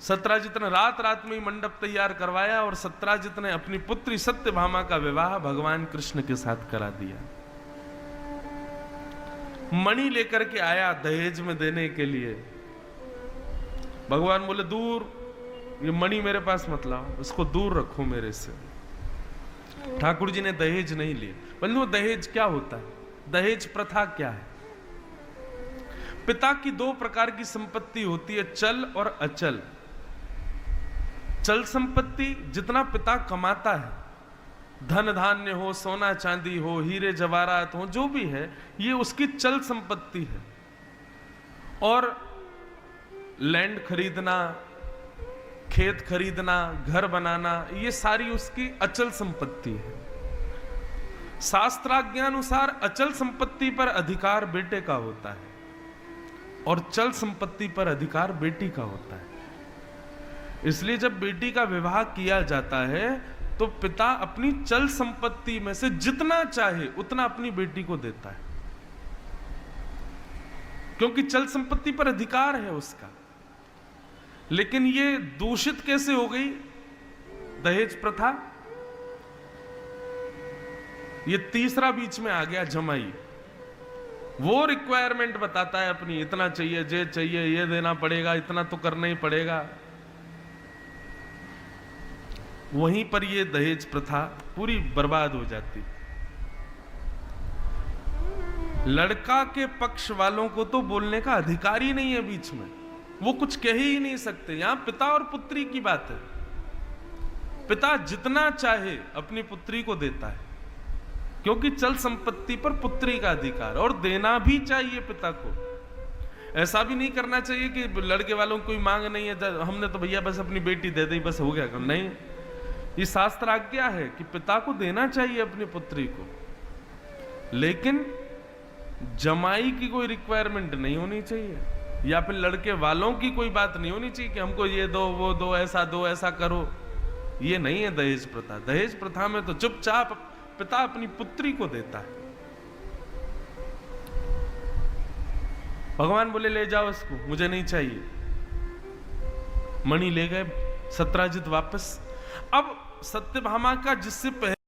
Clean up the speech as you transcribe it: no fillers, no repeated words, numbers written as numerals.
सत्यजित ने रात रात में ही मंडप तैयार करवाया और सत्यजित ने अपनी पुत्री सत्यभामा का विवाह भगवान कृष्ण के साथ करा दिया। मणि लेकर के आया दहेज में देने के लिए। भगवान बोले दूर, ये मणि मेरे पास मत लाओ, इसको दूर रखो मेरे से। ठाकुर जी ने दहेज नहीं लिए। बंधुओं, दहेज क्या होता है? दहेज प्रथा क्या है? पिता की दो प्रकार की संपत्ति होती है, चल और अचल। चल संपत्ति जितना पिता कमाता है, धन धान्य हो, सोना चांदी हो, हीरे जवाहरात हो, जो भी है, ये उसकी चल संपत्ति है। और लैंड खरीदना, खेत खरीदना, घर बनाना, ये सारी उसकी अचल संपत्ति है। शास्त्राज्ञानुसार अचल संपत्ति पर अधिकार बेटे का होता है और चल संपत्ति पर अधिकार बेटी का होता है। इसलिए जब बेटी का विवाह किया जाता है तो पिता अपनी चल संपत्ति में से जितना चाहे उतना अपनी बेटी को देता है, क्योंकि चल संपत्ति पर अधिकार है उसका। लेकिन ये दूषित कैसे हो गई दहेज प्रथा? ये तीसरा बीच में आ गया, जमाई। वो रिक्वायरमेंट बताता है अपनी, इतना चाहिए, जे चाहिए, ये देना पड़ेगा, इतना तो करना ही पड़ेगा। वहीं पर ये दहेज प्रथा पूरी बर्बाद हो जाती। लड़का के पक्ष वालों को तो बोलने का अधिकार ही नहीं है बीच में, वो कुछ कह ही नहीं सकते। यहां पिता और पुत्री की बात है। पिता जितना चाहे अपनी पुत्री को देता है, क्योंकि चल संपत्ति पर पुत्री का अधिकार, और देना भी चाहिए पिता को। ऐसा भी नहीं करना चाहिए कि लड़के वालों को कोई मांग नहीं है, हमने तो भैया बस अपनी बेटी दे दी, बस हो गया काम। नहीं, ये शास्त्र आज्ञा है कि पिता को देना चाहिए अपनी पुत्री को, लेकिन जमाई की कोई रिक्वायरमेंट नहीं होनी चाहिए, या फिर लड़के वालों की कोई बात नहीं होनी चाहिए कि हमको ये दो, वो दो, ऐसा करो। ये नहीं है दहेज प्रथा। दहेज प्रथा में तो चुपचाप पिता अपनी पुत्री को देता है। भगवान बोले ले जाओ इसको, मुझे नहीं चाहिए। मणि ले गए सत्यजित वापस। अब सत्यभामा का जिससे पहले